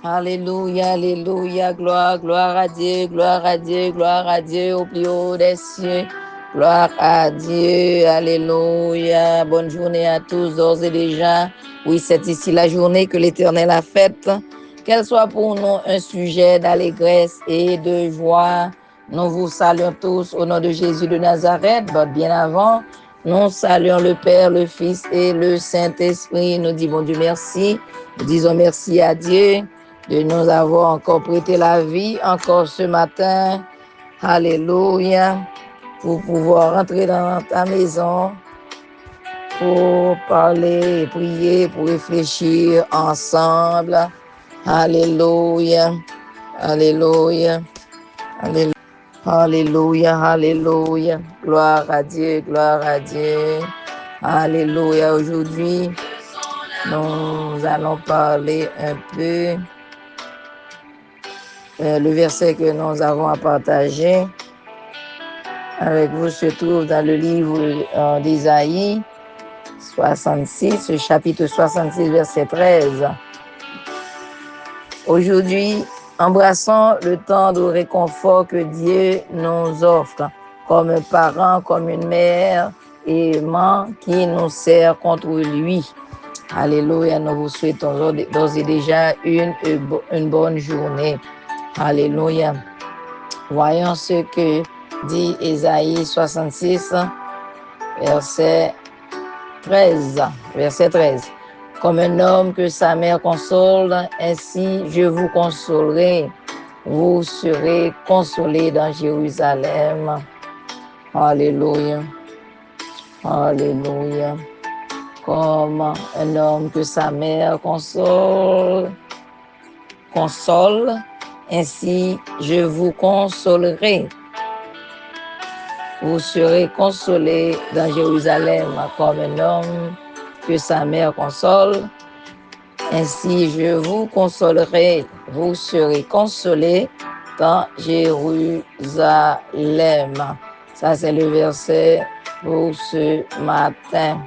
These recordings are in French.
Alléluia, alléluia, gloire, gloire à Dieu, gloire à Dieu, gloire à Dieu au plus haut des cieux. Gloire à Dieu, alléluia. Bonne journée à tous, d'ores et déjà. Oui, c'est ici la journée que l'Éternel a faite. Qu'elle soit pour nous un sujet d'allégresse et de joie. Nous vous saluons tous au nom de Jésus de Nazareth. Bien avant, nous saluons le Père, le Fils et le Saint-Esprit. Nous disons Dieu merci. Nous disons merci à Dieu de nous avoir encore prêté la vie, encore ce matin. Alléluia. Pour pouvoir rentrer dans ta maison, pour parler et prier, pour réfléchir ensemble. Alléluia. Alléluia. Alléluia. Alléluia. Alléluia. Gloire à Dieu, gloire à Dieu. Alléluia. Aujourd'hui, nous allons parler un peu. Le verset que nous avons à partager avec vous se trouve dans le livre d'Ésaïe 66, chapitre 66, verset 13. Aujourd'hui, embrassons le temps de réconfort que Dieu nous offre, comme un parent, comme une mère aimant qui nous sert contre lui. Alléluia, nous vous souhaitons d'ores et déjà une bonne journée. Alléluia. Voyons ce que dit Ésaïe 66, verset 13. Verset 13. Comme un homme que sa mère console, ainsi je vous consolerai. Vous serez consolés dans Jérusalem. Alléluia. Alléluia. Comme un homme que sa mère console, ainsi je vous consolerai. Vous serez consolés dans Jérusalem comme un homme que sa mère console. Ainsi je vous consolerai. Vous serez consolés dans Jérusalem. Ça, c'est le verset pour ce matin.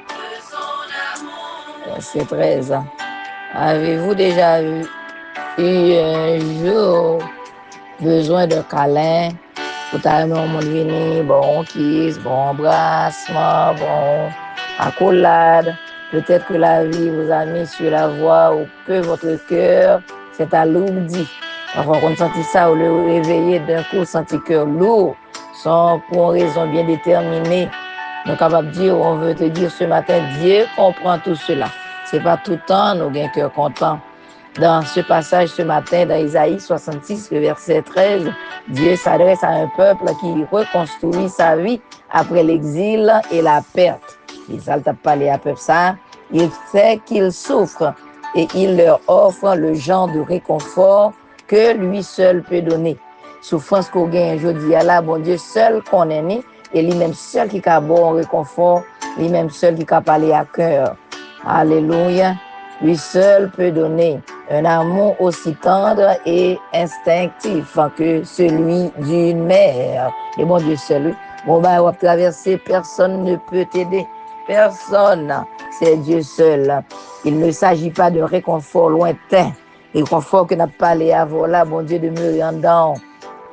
Verset 13. Avez-vous déjà eu un jour besoin de câlin? Pour ta maman venir, bon kiss, bon embrassement, bon accolade. Peut-être que la vie vous a mis sur la voie ou que votre cœur s'est alourdi. Parfois, on sentit ça, ou le réveiller d'un coup, sentit cœur lourd, sans pour une raison bien déterminée. Nous sommes capables de dire, on veut te dire ce matin, Dieu comprend tout cela. C'est pas tout le temps, nous avons un cœur content. Dans ce passage ce matin, dans Ésaïe 66, le verset 13, Dieu s'adresse à un peuple qui reconstruit sa vie après l'exil et la perte. Il n'a pas parlé à peuple ça. Il sait qu'il souffre et il leur offre le genre de réconfort que lui seul peut donner. Souffrance qu'on gagne aujourd'hui, là, bon Dieu seul qu'on est né et lui-même seul qui a bon réconfort, lui-même seul qui a parlé à cœur. Alléluia. Lui seul peut donner un amour aussi tendre et instinctif que celui d'une mère. Et bon Dieu seul, bon ben on va traverser, personne ne peut t'aider. Personne, c'est Dieu seul. Il ne s'agit pas de réconfort lointain, réconfort que n'a pas parlé avant là, bon Dieu demeurant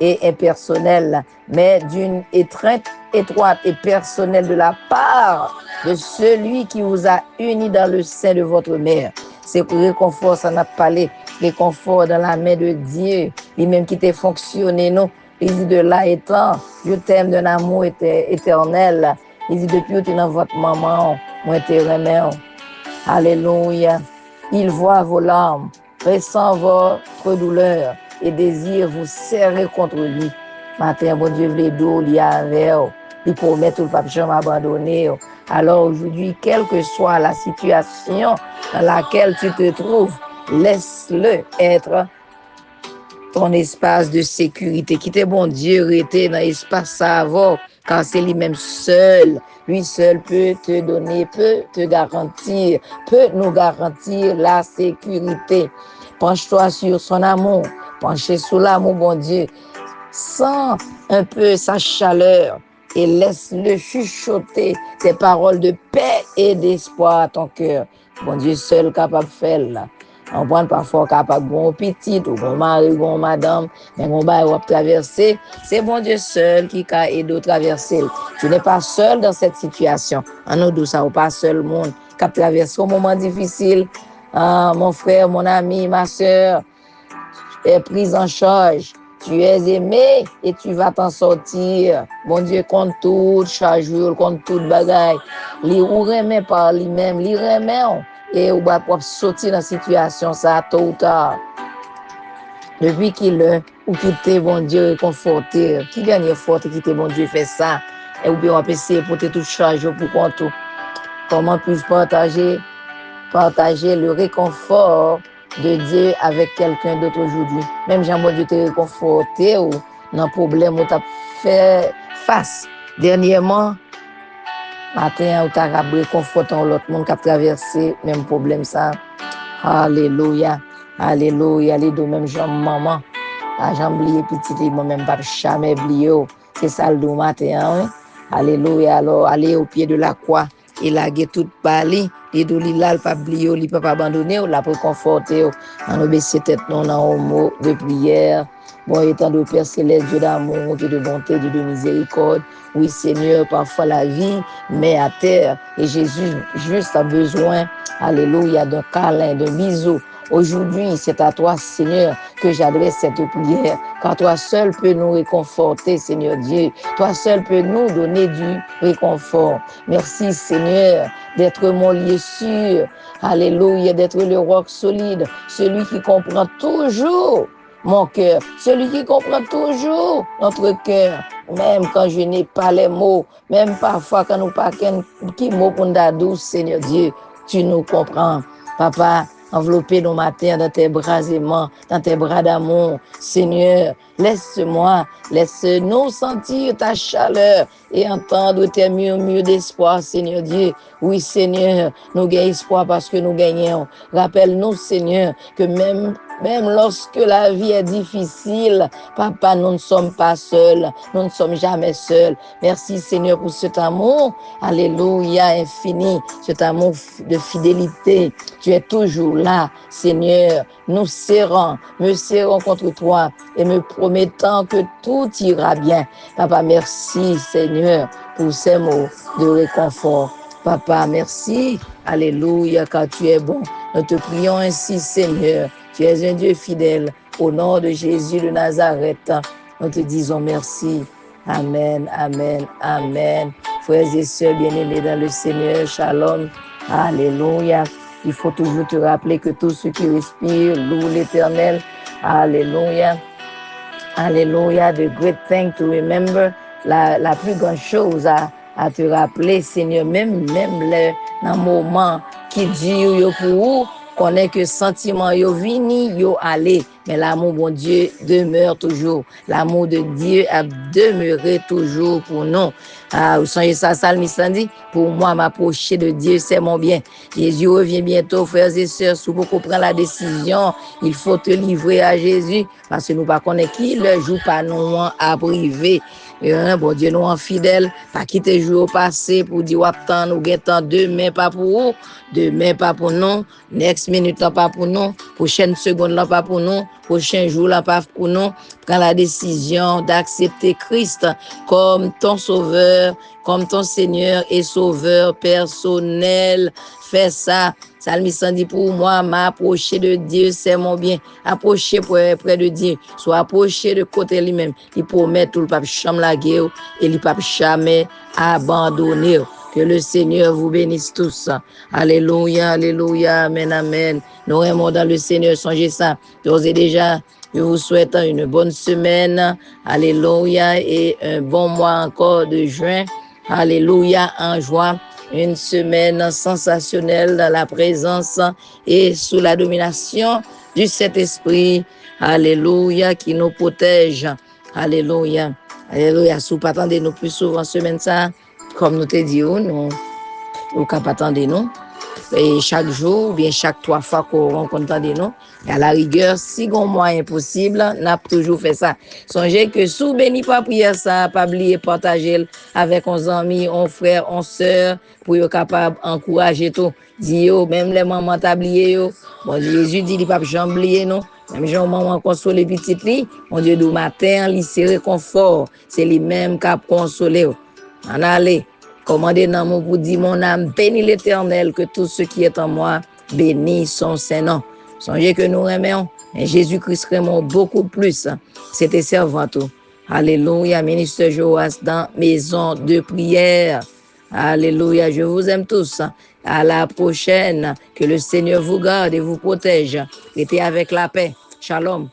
et impersonnel, mais d'une étreinte étroite et personnelle de la part de celui qui vous a unis dans le sein de votre mère. C'est réconfort, ça n'a pas parlé, réconfort dans la main de Dieu, lui-même qui t'a fonctionné, non? Il dit de là étant, je t'aime d'un amour éternel. Il dit depuis que tu es dans votre maman, moi te remets. Alléluia. Il voit vos larmes, ressent votre douleur et désire vous serrer contre lui. Matin, bon Dieu, les dos, il y a avec, il promet tout le pape jamais abandonné. Alors aujourd'hui, quelle que soit la situation dans laquelle tu te trouves, laisse-le être ton espace de sécurité. Quitte bon Dieu, rester dans l'espace avant, car c'est lui-même seul. Lui seul peut te donner, peut te garantir, peut nous garantir la sécurité. Penche-toi sur son amour, penche sur l'amour, bon Dieu. Sens un peu sa chaleur et laisse-le chuchoter tes paroles de paix et d'espoir à ton cœur. Bon Dieu seul capable de faire là. On prend parfois capable bon petit ou bon mari, bon madame, mais on va traverser. C'est bon Dieu seul qui a aidé à traverser. Tu n'es pas seul dans cette situation. En nous deux, ça ou pas seul monde qui a traversé un moment difficile. Mon frère, mon ami, ma soeur, est prise en charge. Tu es aimé et tu vas t'en sortir. Bon Dieu, compte tout, chaque jour, compte toute bagaille. Li ou remet par lui-même, li remet et ou va sortir dans la situation ça tôt ou tard. Depuis qu'il est ou quitter bon Dieu réconforté, qui gagne fort et quitter bon Dieu fait ça. Et ou bien on peut essayer pour te tout charge pour compte. Comment puis-je partager le réconfort de Dieu avec quelqu'un d'autre aujourd'hui. Même Jean-Bon Dieu te réconforté ou dans le problème où tu as fait face. Dernièrement, matin, où tu as réconforté l'autre monde qui a traversé le même problème. Ça. Alléluia. Alléluia. Les deux mêmes gens, maman. J'ai oublié petit, moi-même, pas jamais oublié. C'est ça le matin. Hein? Alléluia. Alors, allez au pied de la croix. Et la guet toute parler. Et d'où il a pas oublié, il peut pas abandonner, la pour conforter. En obéissant tête non dans un mot de prière. Bon, étant de Père céleste, Dieu d'amour, Dieu de bonté, Dieu de miséricorde. Oui, Seigneur, parfois la vie met à terre. Et Jésus juste a besoin, alléluia, d'un câlin, d'un bisou. Aujourd'hui, c'est à toi, Seigneur, que j'adresse cette prière, car toi seul peux nous réconforter, Seigneur Dieu. Toi seul peux nous donner du réconfort. Merci, Seigneur, d'être mon lieu sûr. Alléluia, d'être le roc solide, celui qui comprend toujours mon cœur, celui qui comprend toujours notre cœur, même quand je n'ai pas les mots, même parfois quand nous pas qui mot pour nous douce, Seigneur Dieu, tu nous comprends. Papa, enveloppé nos matins dans tes bras aimants, dans tes bras d'amour. Seigneur, laisse-nous sentir ta chaleur et entendre tes murmures d'espoir, Seigneur Dieu. Oui, Seigneur, nous gagnons espoir parce que nous gagnons. Rappelle-nous, Seigneur, que même lorsque la vie est difficile, Papa, nous ne sommes pas seuls. Nous ne sommes jamais seuls. Merci, Seigneur, pour cet amour. Alléluia, infini. Cet amour de fidélité. Tu es toujours là, Seigneur. Me serrant contre toi et me promettant que tout ira bien. Papa, merci, Seigneur, pour ces mots de réconfort. Papa, merci. Alléluia, car tu es bon. Nous te prions ainsi, Seigneur. Tu es un Dieu fidèle. Au nom de Jésus de Nazareth, nous te disons merci. Amen, amen, amen. Frères et sœurs bien-aimés dans le Seigneur, shalom. Alléluia. Il faut toujours te rappeler que tous ceux qui respirent louent l'Éternel. Alléluia. Alléluia. The great thing to remember. La plus grande chose à te rappeler, Seigneur, même dans le moment qui dit pour vous, connaît que sentiment yo vini, yo allé, mais l'amour bon Dieu demeure toujours. L'amour de Dieu a demeuré toujours pour nous. Vous songez ça, Salmiste dit, pour moi, m'approcher de Dieu, c'est mon bien. Jésus revient bientôt, frères et sœurs. Si vous prenez la décision, il faut te livrer à Jésus, parce que nous ne connaissons pas qui le joue pas nous à priver. Bon Dieu, nous en fidèles, pas quitter jour au passé pour dire, attends, nous guettons demain, pas pour vous, demain, pas pour nous, next minute, pas pour nous, prochaine seconde, pas pour nous, prochain jour, pas pour nous. Prends la décision d'accepter Christ comme ton sauveur, comme ton Seigneur et sauveur personnel. Fais ça. Salmiste dit pour moi, m'approcher de Dieu, c'est mon bien. Approcher près de Dieu, soit approcher de côté lui-même. Il promet tout le pape jamais la guerre et le pape jamais abandonner. Que le Seigneur vous bénisse tous. Alléluia, alléluia, amen, amen. Nous aimons dans le Seigneur, songez ça. D'ores et déjà, je vous souhaite une bonne semaine. Alléluia, et un bon mois encore de juin. Alléluia, en joie. Une semaine sensationnelle dans la présence et sous la domination du Saint-Esprit. Alléluia, qui nous protège. Alléluia. Alléluia. Si vous pas attendez nous plus souvent semaine ça, comme nous te disons, nous pas attendre nous. Et chaque jour, bien chaque 3 fois qu'on rencontre nous, à la rigueur, si on moyen possible, n'a toujours fait ça. Songez que sous béni pas prière ça, pas oublier partager avec nos amis, nos frères, nos sœurs, pour être capable d'encourager tout. Dire même les mamans t'oublier Bon Dieu, Jésus dit, il pas jamais oublier non. Même Jean maman console les petites li, mon Dieu, du matin, il se réconfort. C'est lui-même qui a consolé. En allez, commandez dans mon pour dire mon âme, bénis l'Éternel, que tout ce qui est en moi bénisse son Saint-Nom. Songez que nous aimons, et Jésus-Christ aimons beaucoup plus. C'était servant tout. Alléluia, ministre Joas dans maison de prière. Alléluia, je vous aime tous. À la prochaine. Que le Seigneur vous garde et vous protège. Restez avec la paix. Shalom.